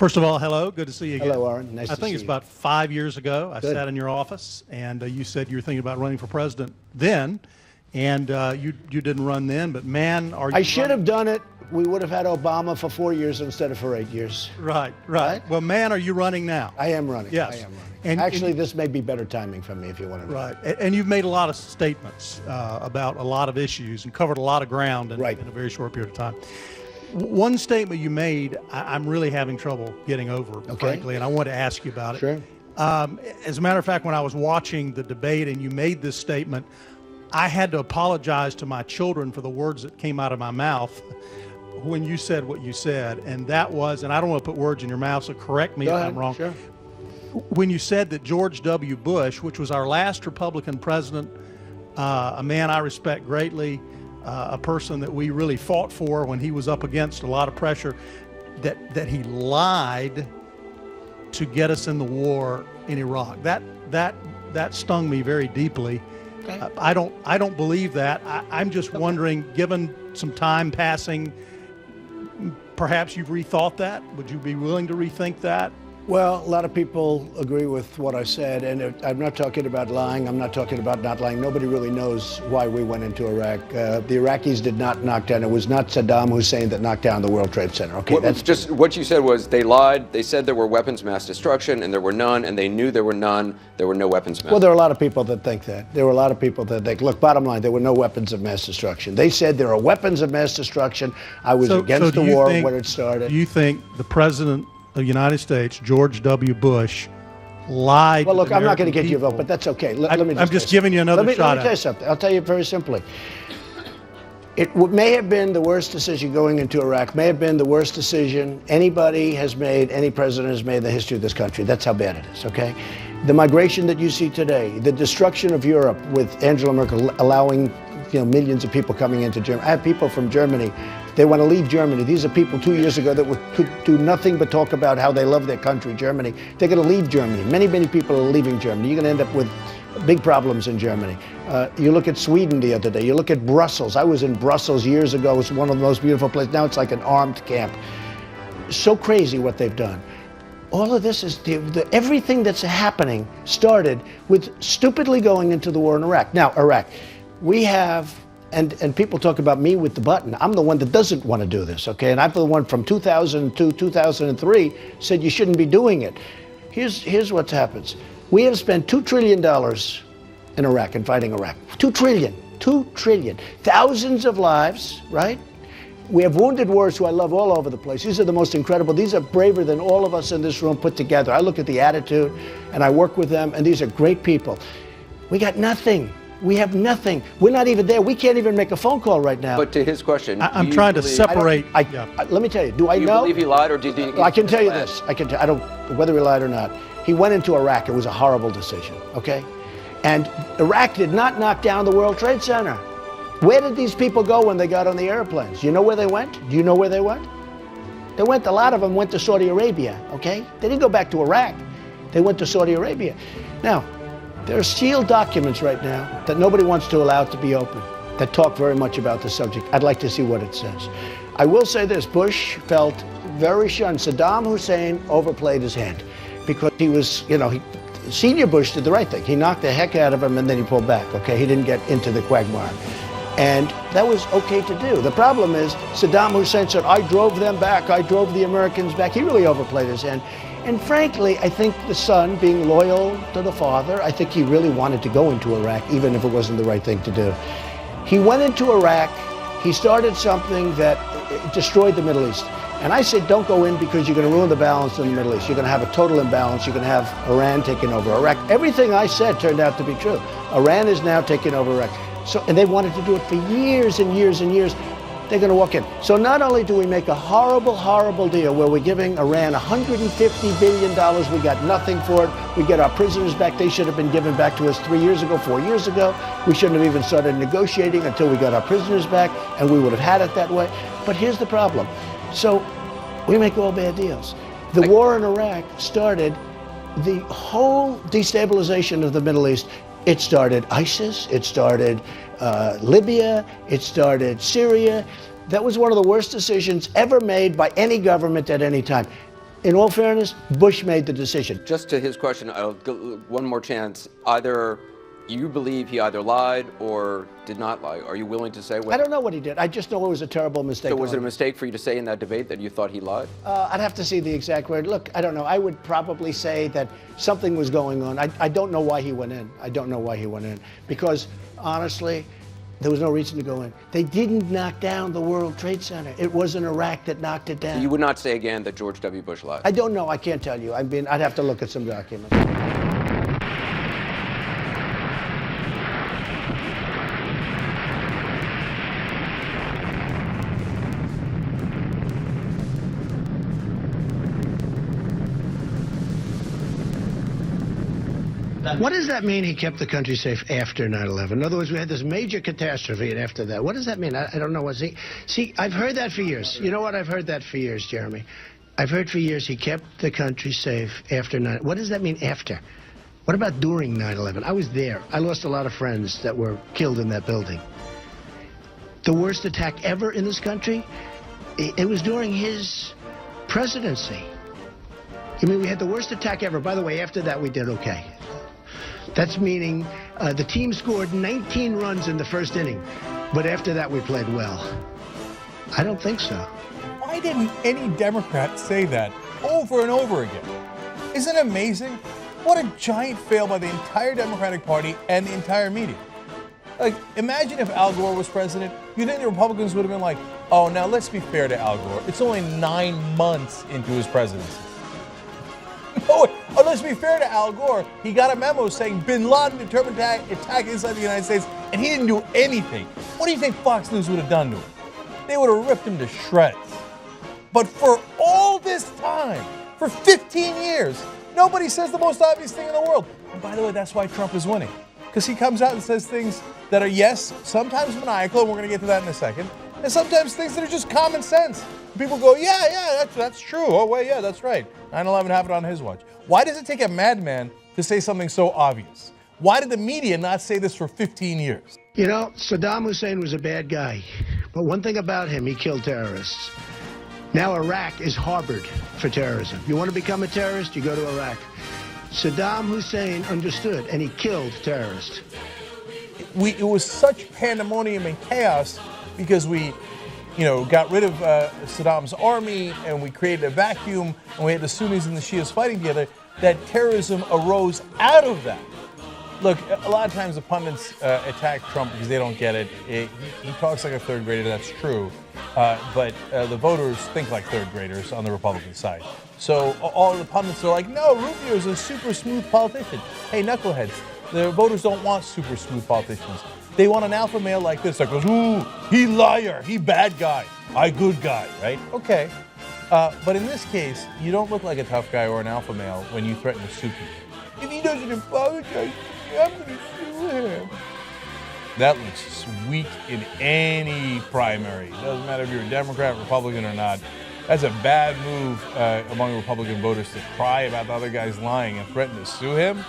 First of all, hello. Good to see you again. Hello, Warren. Nice to see you. I think it's about 5 years ago. I sat in your office, and you said you were thinking about running for president then, and you didn't run then. But man, are you? I should have done it. We would have had Obama for 4 years instead of for 8 years. Right. Well, man, are you running now? I am running. Yes. I am running. And actually, this may be better timing for me if you want to know. Right. And you've made a lot of statements about a lot of issues and covered a lot of ground in a very short period of time. One statement you made, I'm really having trouble getting over, frankly, and I want to ask you about it. Sure. As a matter of fact, when I was watching the debate and you made this statement, I had to apologize to my children for the words that came out of my mouth when you said what you said, and that was, and I don't want to put words in your mouth, so correct me if I'm wrong. Sure. When you said that George W. Bush, which was our last Republican president, a man I respect greatly, a person that we really fought for when he was up against a lot of pressure, that he lied to get us in the war in Iraq. That stung me very deeply. Okay. I don't believe that. I'm just wondering, given some time passing, perhaps you've rethought that. Would you be willing to rethink that? Well, a lot of people agree with what I said, and I'm not talking about lying. I'm not talking about not lying. Nobody really knows why we went into Iraq. The Iraqis did not knock down. It was not Saddam Hussein that knocked down the World Trade Center. Okay, that's just what you said was they lied. They said there were weapons of mass destruction, and there were none, and they knew there were none. There were no weapons of mass. Well, there are a lot of people that think that. There were a lot of people that think, look, bottom line, there were no weapons of mass destruction. They said there are weapons of mass destruction. I was against the war when it started. Do you think the president of the United States, George W. Bush, lied? Well, look, to I'm not going to get you a people? vote, but that's okay. Let me I'm just giving you another shot. Let me tell you something. I'll tell you very simply. It may have been the worst decision going into Iraq, may have been the worst decision anybody has made, any president has made in the history of this country. That's how bad it is, okay? The migration that you see today, the destruction of Europe with Angela Merkel allowing millions of people coming into Germany. I have people from Germany. They want to leave Germany. These are people 2 years ago that could do nothing but talk about how they love their country, Germany. They're going to leave Germany. Many, many people are leaving Germany. You're going to end up with big problems in Germany. You look at Sweden the other day. You look at Brussels. I was in Brussels years ago. It's one of the most beautiful places. Now it's like an armed camp. So crazy what they've done. All of this is, everything that's happening started with stupidly going into the war in Iraq. Now, Iraq, we have, and people talk about me with the button. I'm the one that doesn't want to do this, okay? And I'm the one from 2002, 2003 said you shouldn't be doing it. Here's what happens. We have spent $2 trillion in Iraq and fighting Iraq. 2 trillion, 2 trillion. Thousands of lives, right? We have wounded warriors who I love all over the place. These are the most incredible. These are braver than all of us in this room put together. I look at the attitude and I work with them, and these are great people. We got nothing. We have nothing. We're not even there. We can't even make a phone call right now. But to his question, I'm trying to separate. Let me tell you. Do I know? Do you believe he lied, or did he? I can tell you this. I don't whether he lied or not. He went into Iraq. It was a horrible decision. Okay, and Iraq did not knock down the World Trade Center. Where did these people go when they got on the airplanes? You know where they went? Do you know where they went? They went. A lot of them went to Saudi Arabia. Okay, they didn't go back to Iraq. They went to Saudi Arabia. Now, there are sealed documents right now that nobody wants to allow to be open that talk very much about the subject. I'd like to see what it says. I will say this, Bush felt very shunned. Saddam Hussein overplayed his hand because he was, Senior Bush did the right thing. He knocked the heck out of him and then he pulled back, okay? He didn't get into the quagmire. And that was okay to do. The problem is Saddam Hussein said, I drove them back, I drove the Americans back. He really overplayed his hand. And frankly, I think the son, being loyal to the father, I think he really wanted to go into Iraq, even if it wasn't the right thing to do. He went into Iraq, he started something that destroyed the Middle East. And I said, don't go in because you're going to ruin the balance in the Middle East. You're going to have a total imbalance. You're going to have Iran taking over Iraq. Everything I said turned out to be true. Iran is now taking over Iraq. And they wanted to do it for years and years and years. They're going to walk in. So not only do we make a horrible, horrible deal where we're giving Iran $150 billion, we got nothing for it. We get our prisoners back. They should have been given back to us 3 years ago, 4 years ago. We shouldn't have even started negotiating until we got our prisoners back, and we would have had it that way. But here's the problem. So we make all bad deals. The war in Iraq started the whole destabilization of the Middle East. It started ISIS, it started Libya, it started Syria. That was one of the worst decisions ever made by any government at any time. In all fairness, Bush made the decision. Just to his question, I'll give one more chance. Either you believe he either lied or did not lie. Are you willing to say what? I don't know what he did. I just know it was a terrible mistake. So was it a mistake for you to say in that debate that you thought he lied? I'd have to see the exact word. Look, I don't know. I would probably say that something was going on. I don't know why he went in. I don't know why he went in. Because, honestly, there was no reason to go in. They didn't knock down the World Trade Center. It wasn't Iraq that knocked it down. You would not say again that George W. Bush lied? I don't know. I can't tell you. I'd have to look at some documents. What does that mean he kept the country safe after 9/11? In other words, we had this major catastrophe, and after that, what does that mean? I don't know. See, I've heard that for years. You know what? I've heard that for years, Jeremy. I've heard for years he kept the country safe after 9/11. What does that mean, after? What about during 9/11? I was there. I lost a lot of friends that were killed in that building. The worst attack ever in this country, it was during his presidency. I mean, we had the worst attack ever. By the way, after that, we did okay. That's meaning the team scored 19 runs in the first inning, but after that we played well. I don't think so. Why didn't any Democrat say that over and over again? Isn't it amazing? What a giant fail by the entire Democratic Party and the entire media. Like, imagine if Al Gore was president. You think the Republicans would have been like, oh, now let's be fair to Al Gore. It's only 9 months into his presidency. No, let's be fair to Al Gore. He got a memo saying Bin Laden determined to attack inside the United States, and he didn't do anything. What do you think Fox News would have done to him? They would have ripped him to shreds. But for all this time, for 15 years, nobody says the most obvious thing in the world. And by the way, that's why Trump is winning. Because he comes out and says things that are, yes, sometimes maniacal, and we're going to get to that in a second, and sometimes things that are just common sense. People go, yeah, that's true. Oh, wait, yeah, that's right. 9/11 happened on his watch. Why does it take a madman to say something so obvious? Why did the media not say this for 15 years? You know, Saddam Hussein was a bad guy. But one thing about him, he killed terrorists. Now Iraq is harbored for terrorism. You want to become a terrorist, you go to Iraq. Saddam Hussein understood, and he killed terrorists. It was such pandemonium and chaos because we got rid of Saddam's army, and we created a vacuum, and we had the Sunnis and the Shias fighting together, that terrorism arose out of that. Look, a lot of times the pundits attack Trump because they don't get it. He talks like a third grader, that's true. But the voters think like third graders on the Republican side. So all of the pundits are like, no, Rubio's a super smooth politician. Hey, knuckleheads, the voters don't want super smooth politicians. They want an alpha male like this that goes, ooh, he liar, he bad guy, I good guy, right? Okay. But in this case, you don't look like a tough guy or an alpha male when you threaten to sue people. If he doesn't apologize, I'm going to sue him. That looks weak in any primary. It doesn't matter if you're a Democrat, Republican, or not. That's a bad move among Republican voters to cry about the other guy's lying and threaten to sue him.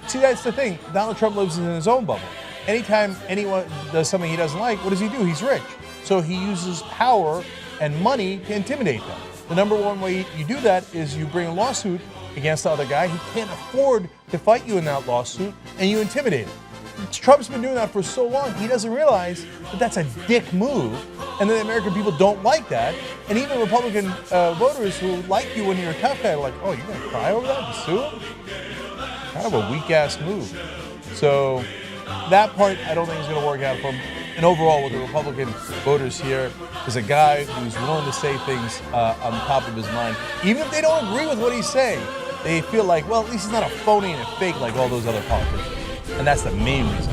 See, that's the thing. Donald Trump lives in his own bubble. Anytime anyone does something he doesn't like, what does he do? He's rich. So he uses power and money to intimidate them. The number one way you do that is you bring a lawsuit against the other guy. He can't afford to fight you in that lawsuit, and you intimidate him. Trump's been doing that for so long, he doesn't realize that that's a dick move, and the American people don't like that. And even Republican voters who like you when you're a tough guy are like, oh, you're going to cry over that and sue him? Kind of a weak-ass move. So that part, I don't think is going to work out for him. And overall, with the Republican voters here, is a guy who's willing to say things on top of his mind. Even if they don't agree with what he's saying, they feel like, well, at least he's not a phony and a fake like all those other politicians. And that's the main reason.